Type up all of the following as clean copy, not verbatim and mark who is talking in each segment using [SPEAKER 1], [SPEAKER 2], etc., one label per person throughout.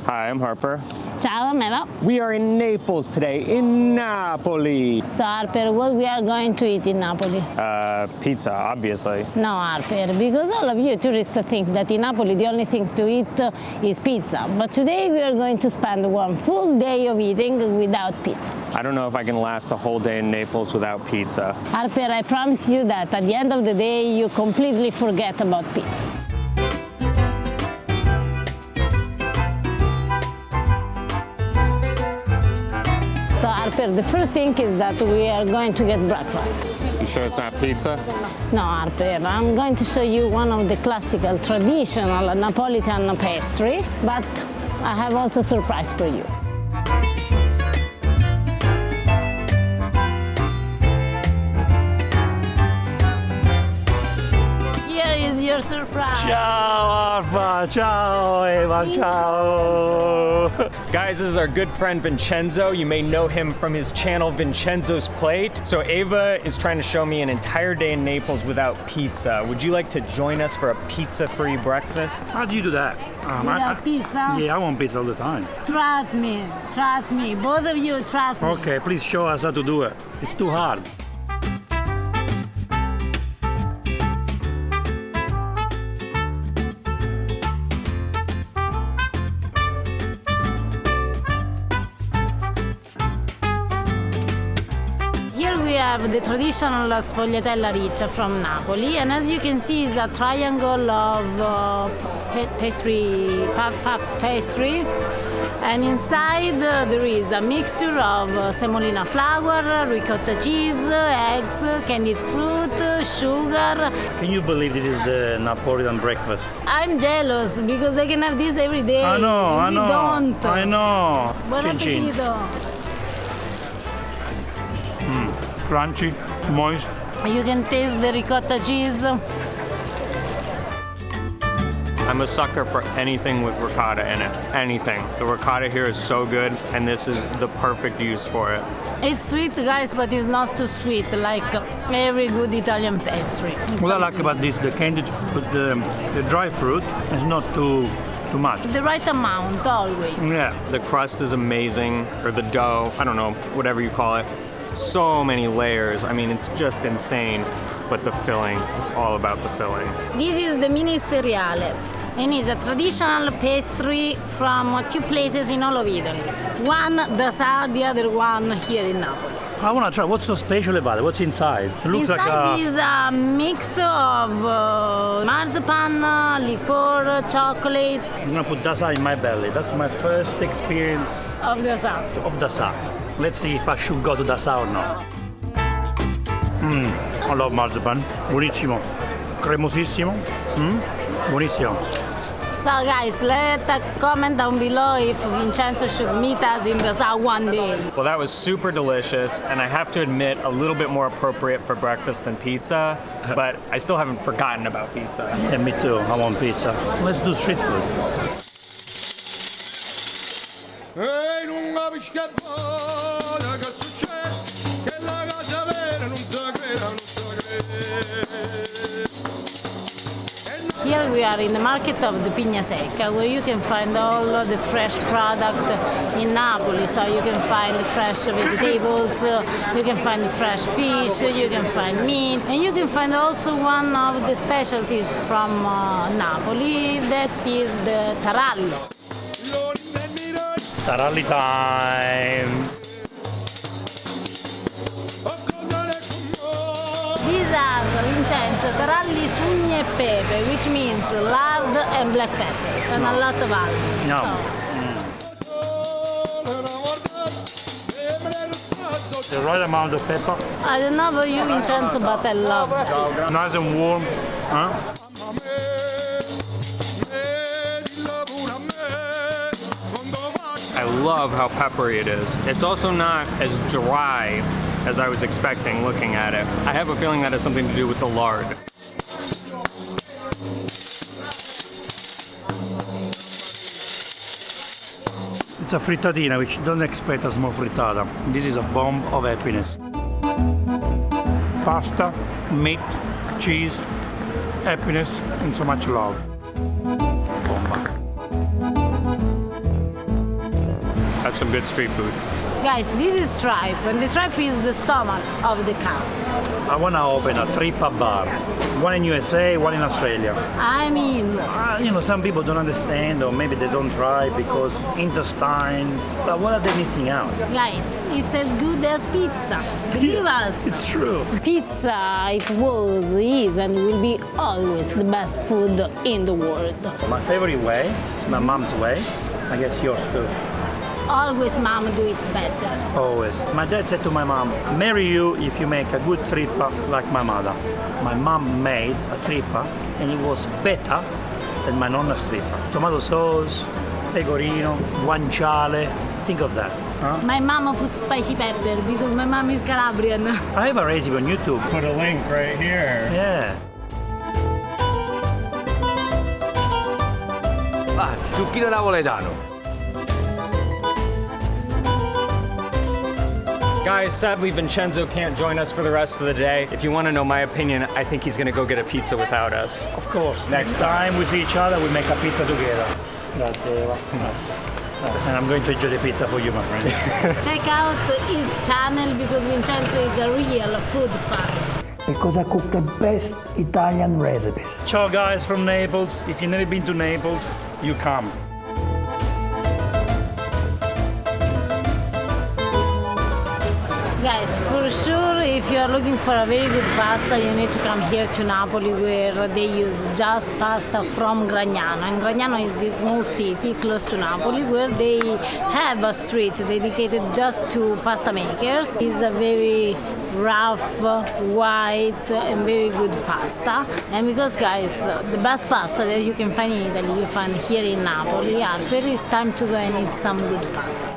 [SPEAKER 1] Hi, I'm Harper.
[SPEAKER 2] Ciao, I'm Eva.
[SPEAKER 1] We are in Naples today, in Napoli.
[SPEAKER 2] So Harper, what we are going to eat in Napoli?
[SPEAKER 1] Pizza, obviously.
[SPEAKER 2] No, Harper, because all of you tourists think that in Napoli the only thing to eat is pizza. But today we are going to spend one full day of eating without pizza.
[SPEAKER 1] I don't know if I can last a whole day in Naples without pizza.
[SPEAKER 2] Harper, I promise you that at the end of the day you completely forget about pizza. So Harper, the first thing is that we are going to get breakfast.
[SPEAKER 1] You sure it's not pizza?
[SPEAKER 2] No, Harper, I'm going to show you one of the classical, traditional Napolitan pastry, but I have also a surprise for you. Here is your surprise.
[SPEAKER 3] Ciao Arfa, ciao Eva, ciao.
[SPEAKER 1] Guys, this is our good friend Vincenzo. You may know him from his channel Vincenzo's Plate. So Eva is trying to show me an entire day in Naples without pizza. Would you like to join us for a pizza-free breakfast?
[SPEAKER 3] How do you do that?
[SPEAKER 2] Without pizza?
[SPEAKER 3] Yeah, I want pizza all the time.
[SPEAKER 2] Trust me, both of you trust me.
[SPEAKER 3] Okay, please show us how to do it. It's too hard.
[SPEAKER 2] Here we have the traditional sfogliatella riccia from Napoli, and as you can see, it's a triangle of pastry, puff pastry, and inside there is a mixture of semolina flour, ricotta cheese, eggs, candied fruit, sugar.
[SPEAKER 3] Can you believe this is the Napolitan breakfast?
[SPEAKER 2] I'm jealous because they can have this every day.
[SPEAKER 3] I know, I
[SPEAKER 2] We
[SPEAKER 3] know.
[SPEAKER 2] don't.
[SPEAKER 3] I know.
[SPEAKER 2] Buon
[SPEAKER 3] Chin chin.
[SPEAKER 2] appetito.
[SPEAKER 3] Crunchy, moist.
[SPEAKER 2] You can taste the ricotta cheese.
[SPEAKER 1] I'm a sucker for anything with ricotta in it. Anything. The ricotta here is so good, and this is the perfect use for it.
[SPEAKER 2] It's sweet, guys, but it's not too sweet like every good Italian pastry.
[SPEAKER 3] What I like about this, the candied fruit, the dry fruit is not too much.
[SPEAKER 2] The right amount, always.
[SPEAKER 3] Yeah.
[SPEAKER 1] The crust is amazing, or the dough, I don't know, whatever you call it. So many layers. I mean, it's just insane. But the filling, it's all about the filling.
[SPEAKER 2] This is the ministeriale, and it's a traditional pastry from two places in all of Italy. One da Sa, the other one here in Napoli.
[SPEAKER 3] I want to try. What's so special about it? What's inside? It looks
[SPEAKER 2] Inside
[SPEAKER 3] like
[SPEAKER 2] is a mix of marzipan, liqueur, chocolate
[SPEAKER 3] I'm gonna put dasa in my belly. That's my first experience
[SPEAKER 2] of the Sa.
[SPEAKER 3] of dasa. Let's see if I should go to dasa or not. I love marzipan. Buonissimo. Cremosissimo. Buonissimo.
[SPEAKER 2] So guys, let a comment down below if Vincenzo should meet us in the Sa one day.
[SPEAKER 1] Well, that was super delicious, and I have to admit, a little bit more appropriate for breakfast than pizza, but I still haven't forgotten about pizza.
[SPEAKER 3] Yeah, me too. I want pizza. Let's do street food.
[SPEAKER 4] Ehi, non capisci che buona che succede, che la casa vera non si crede, non si crede.
[SPEAKER 2] Here we are in the market of the Pigna Secca, where you can find all the fresh product in Napoli. So you can find the fresh vegetables, you can find the fresh fish, you can find meat, and you can find also one of the specialties from Napoli, that is the tarallo.
[SPEAKER 3] Taralli time.
[SPEAKER 2] These are, Vincenzo, taralli, sugne e pepe, which means lard and black peppers, and a lot of almonds.
[SPEAKER 3] Yum. The right amount of pepper.
[SPEAKER 2] I don't know about you, Vincenzo, but I love it.
[SPEAKER 3] Nice and warm. Huh?
[SPEAKER 1] I love how peppery it is. It's also not as dry as I was expecting looking at it. I have a feeling that has something to do with the lard.
[SPEAKER 3] It's a frittatina, which don't expect a small frittata. This is a bomb of happiness. Pasta, meat, cheese, happiness, and so much love. Bomba.
[SPEAKER 1] That's some good street food.
[SPEAKER 2] Guys, this is tripe, and the tripe is the stomach of the cows.
[SPEAKER 3] I want to open a trippa bar. One in USA, one in Australia.
[SPEAKER 2] I mean,
[SPEAKER 3] Some people don't understand, or maybe they don't try because intestine. But what are they missing out?
[SPEAKER 2] guys, it's as good as pizza. Believe us.
[SPEAKER 3] It's true.
[SPEAKER 2] Pizza, it was, is, and will be always the best food in the world.
[SPEAKER 3] My favorite way, my mom's way. I guess yours too.
[SPEAKER 2] Always mom do it better.
[SPEAKER 3] Always. My dad said to my mom, marry you if you make a good trippa like my mother. My mom made a trippa and it was better than my nonna's trippa. Tomato sauce, pecorino, guanciale. Think of that. Huh?
[SPEAKER 2] My mama put spicy pepper because my mom is Calabrian.
[SPEAKER 3] I have a recipe on YouTube.
[SPEAKER 1] Put a link right here.
[SPEAKER 3] Yeah.
[SPEAKER 4] Zucchino napoletano.
[SPEAKER 1] Guys, sadly Vincenzo can't join us for the rest of the day. If you want to know my opinion, I think he's gonna go get a pizza without us.
[SPEAKER 3] Of course. Next time we see each other, we make a pizza together. Grazie, Eva. And I'm going to enjoy the pizza for you, my friend.
[SPEAKER 2] Check out his channel because Vincenzo is a real food fan.
[SPEAKER 5] Because I cook the best Italian recipes.
[SPEAKER 3] Ciao guys from Naples. If you've never been to Naples, you come.
[SPEAKER 2] Guys, for sure, if you are looking for a very good pasta, you need to come here to Napoli where they use just pasta from Gragnano. And Gragnano is this small city close to Napoli where they have a street dedicated just to pasta makers. It's a very rough, white, and very good pasta. And because, guys, the best pasta that you can find in Italy, you find here in Napoli. It's time to go and eat some good pasta.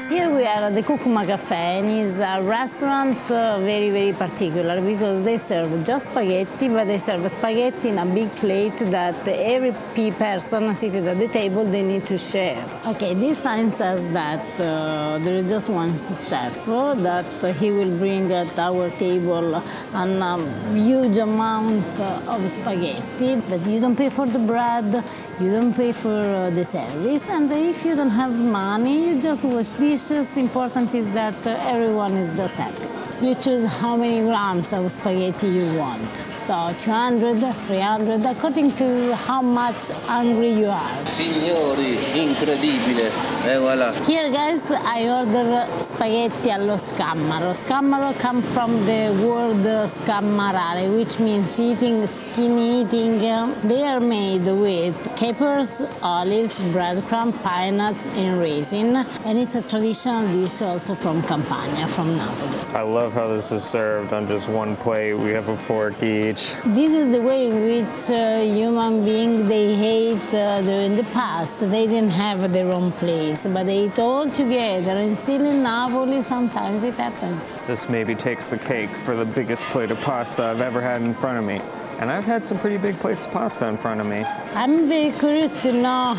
[SPEAKER 2] Here we are at the Cucuma Cafe, and it's a restaurant very, very particular because they serve just spaghetti, but they serve spaghetti in a big plate that every person seated at the table, they need to share. Okay, this sign says that there is just one chef, that he will bring at our table a huge amount of spaghetti, that you don't pay for the bread, you don't pay for the service, and if you don't have money, you just wash dishes. Important is that everyone is just happy. You choose how many grams of spaghetti you want. So 200, 300, according to how much hungry you are.
[SPEAKER 6] Signori, incredibile. E voilà.
[SPEAKER 2] Here, guys, I order spaghetti allo scammaro. Scammaro comes from the word scammarare, which means eating, skinny eating. They are made with capers, olives, breadcrumbs, pine nuts, and raisin. And it's a traditional dish also from Campania, from Napoli.
[SPEAKER 1] I love how this is served on just one plate. We have a fork each.
[SPEAKER 2] This is the way in which human beings they ate during the past. They didn't have their own place, but they ate all together. And still in Napoli, sometimes it happens.
[SPEAKER 1] This maybe takes the cake for the biggest plate of pasta I've ever had in front of me. And I've had some pretty big plates of pasta in front of me.
[SPEAKER 2] I'm very curious to know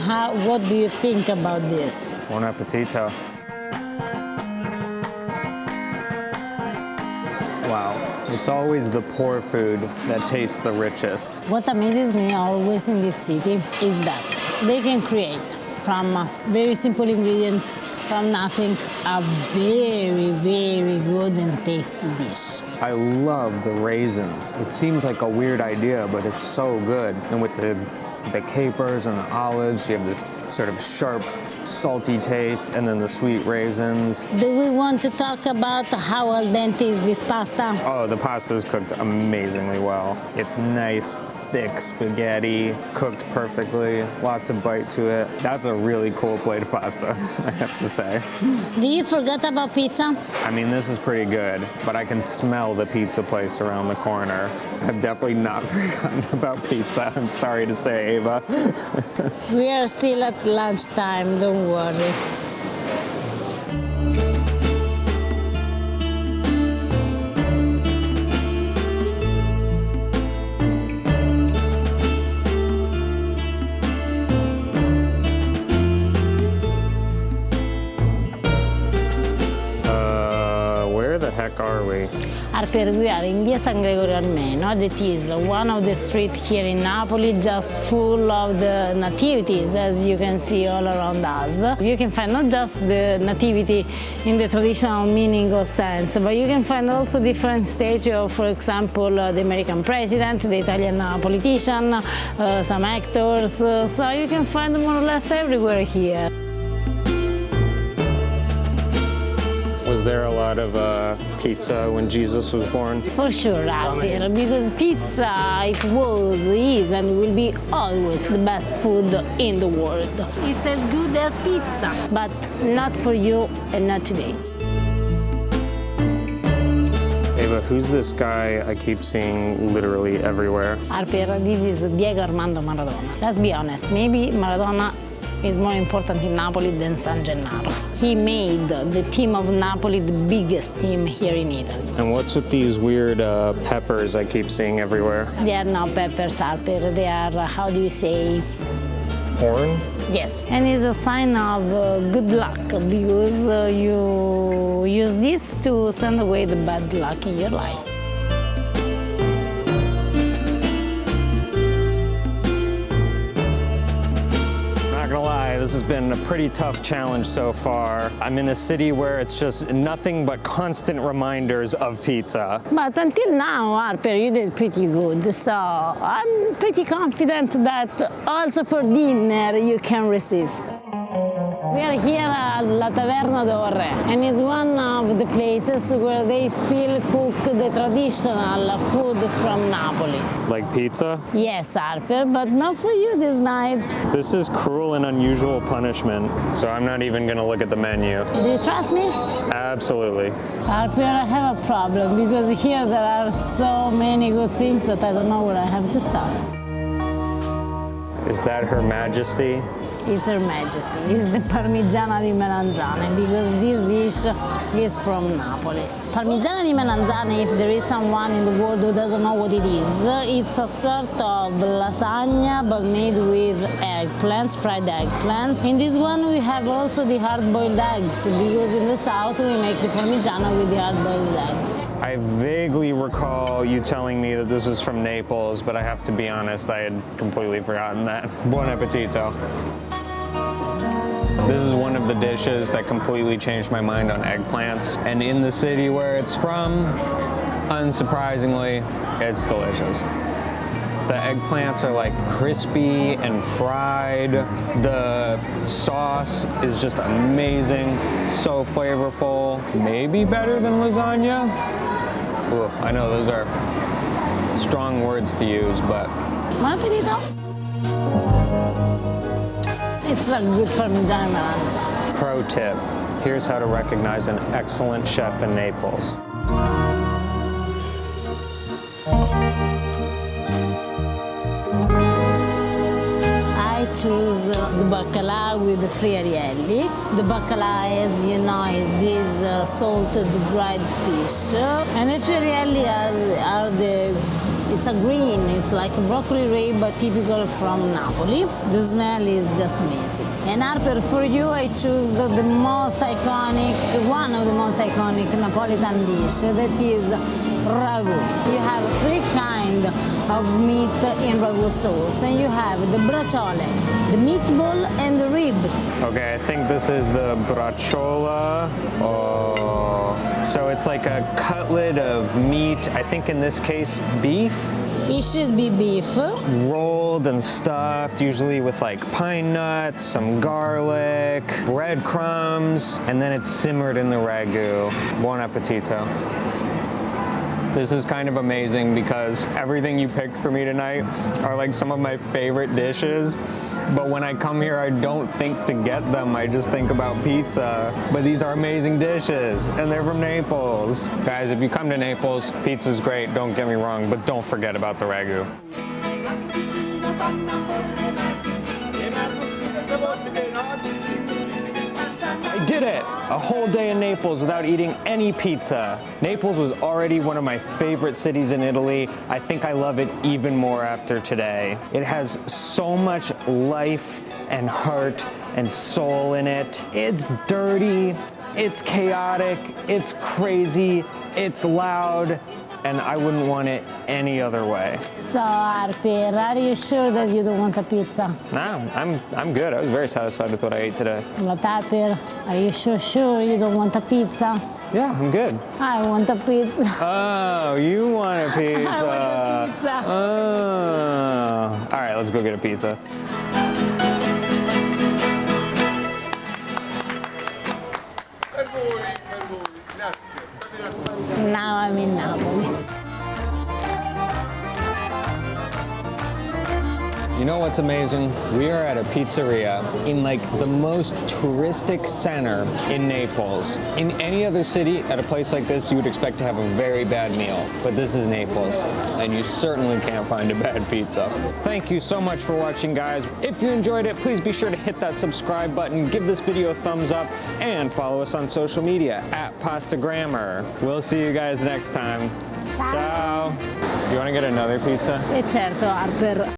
[SPEAKER 2] what do you think about this?
[SPEAKER 1] Buon appetito. Wow, it's always the poor food that tastes the richest.
[SPEAKER 2] What amazes me always in this city is that they can create from a very simple ingredient, from nothing, a very, very good and tasty dish.
[SPEAKER 1] I love the raisins. It seems like a weird idea, but it's so good. And with the capers and the olives, you have this sort of sharp, salty taste, and then the sweet raisins.
[SPEAKER 2] Do we want to talk about how al dente is this pasta?
[SPEAKER 1] Oh, the pasta is cooked amazingly well. It's nice, thick spaghetti, cooked perfectly, lots of bite to it. That's a really cool plate of pasta, I have to say.
[SPEAKER 2] Do you forget about pizza?
[SPEAKER 1] I mean, this is pretty good, but I can smell the pizza place around the corner. I've definitely not forgotten about pizza. I'm sorry to say, Ava.
[SPEAKER 2] We are still at lunchtime, don't worry.
[SPEAKER 1] Where the heck are we?
[SPEAKER 2] Harper, we are in Via San Gregorio Armeno. That is one of the streets here in Napoli, just full of the nativities, as you can see all around us. You can find not just the nativity in the traditional meaning or sense, but you can find also different stages of, for example, the American president, the Italian politician, some actors. So you can find more or less everywhere here.
[SPEAKER 1] Was there a lot of pizza when Jesus was born?
[SPEAKER 2] For sure, Harper, because pizza, it was, is, and will be always the best food in the world. It's as good as pizza, but not for you and not today.
[SPEAKER 1] Ava, who's this guy I keep seeing literally everywhere?
[SPEAKER 2] Harper, this is Diego Armando Maradona. Let's be honest, maybe Maradona is more important in Napoli than San Gennaro. He made the team of Napoli the biggest team here in Italy.
[SPEAKER 1] And what's with these weird peppers I keep seeing everywhere?
[SPEAKER 2] They are not peppers, Harper. They are, how do you say?
[SPEAKER 1] Corn?
[SPEAKER 2] Yes. And it's a sign of good luck because you use this to send away the bad luck in your life.
[SPEAKER 1] Not gonna lie, this has been a pretty tough challenge so far. I'm in a city where it's just nothing but constant reminders of pizza.
[SPEAKER 2] But until now, Harper, you did pretty good. So I'm pretty confident that also for dinner you can resist. We are here at La Taverna d'Ore, and it's one of the places where they still cook the traditional food from Napoli.
[SPEAKER 1] Like pizza?
[SPEAKER 2] Yes, Harper, but not for you this night.
[SPEAKER 1] This is cruel and unusual punishment, so I'm not even gonna look at the menu.
[SPEAKER 2] Do you trust me?
[SPEAKER 1] Absolutely.
[SPEAKER 2] Harper, I have a problem because here there are so many good things that I don't know where I have to start.
[SPEAKER 1] Is that Her Majesty?
[SPEAKER 2] It's Her Majesty. It's the Parmigiana di Melanzane because this dish is from Napoli. Parmigiana di Melanzane, if there is someone in the world who doesn't know what it is, it's a sort of lasagna but made with eggplants, fried eggplants. In this one we have also the hard-boiled eggs because in the south we make the Parmigiana with the hard-boiled eggs.
[SPEAKER 1] I vaguely recall you telling me that this is from Naples, but I have to be honest, I had completely forgotten that. Buon appetito. This is one of the dishes that completely changed my mind on eggplants. And in the city where it's from, unsurprisingly, it's delicious. The eggplants are like crispy and fried. The sauce is just amazing, so flavorful. Maybe better than lasagna? Ooh, I know those are strong words to use, but...
[SPEAKER 2] Buon appetito! It's a good Parmigiana Melanzane.
[SPEAKER 1] Pro tip, here's how to recognize an excellent chef in Naples.
[SPEAKER 2] I choose the baccalà with the friarielli. The baccalà, as you know, is this salted dried fish. And the friarielli are it's a green, it's like a broccoli rabe, but typical from Napoli. The smell is just amazing. And Harper, for you, I choose the most iconic, one of the most iconic Napolitan dish, that is ragu. You have three kinds of meat in ragu sauce, and you have the braciole, the meatball, and the ribs.
[SPEAKER 1] Okay, I think this is the bracciola. Oh. So it's like a cutlet of meat, I think in this case, beef?
[SPEAKER 2] It should be beef.
[SPEAKER 1] Rolled and stuffed, usually with like pine nuts, some garlic, breadcrumbs, and then it's simmered in the ragu. Buon appetito. This is kind of amazing because everything you picked for me tonight are like some of my favorite dishes. But when I come here, I don't think to get them. I just think about pizza. But these are amazing dishes, and they're from Naples. Guys, if you come to Naples, pizza's great, don't get me wrong, but don't forget about the ragu. I did it! A whole day in Naples without eating any pizza. Naples was already one of my favorite cities in Italy. I think I love it even more after today. It has so much life and heart and soul in it. It's dirty, it's chaotic, it's crazy, It's loud, and I wouldn't want it any other way.
[SPEAKER 2] So, Harper, are you sure that you don't want a pizza?
[SPEAKER 1] No, I'm good. I was very satisfied with what I ate today.
[SPEAKER 2] But Harper, are you sure you don't want a pizza?
[SPEAKER 1] Yeah, I'm good.
[SPEAKER 2] I want a pizza.
[SPEAKER 1] Oh, you want a pizza?
[SPEAKER 2] I want a pizza.
[SPEAKER 1] Oh. All right, let's go get a pizza.
[SPEAKER 2] Now I'm in Napoli.
[SPEAKER 1] You know what's amazing? We are at a pizzeria in like the most touristic center in Naples. In any other city, at a place like this, you would expect to have a very bad meal. But this is Naples, and you certainly can't find a bad pizza. Thank you so much for watching, guys. If you enjoyed it, please be sure to hit that subscribe button, give this video a thumbs up, and follow us on social media @PastaGrammar. We'll see you guys next time. Ciao. You want to get another pizza?
[SPEAKER 2] E certo, Harper.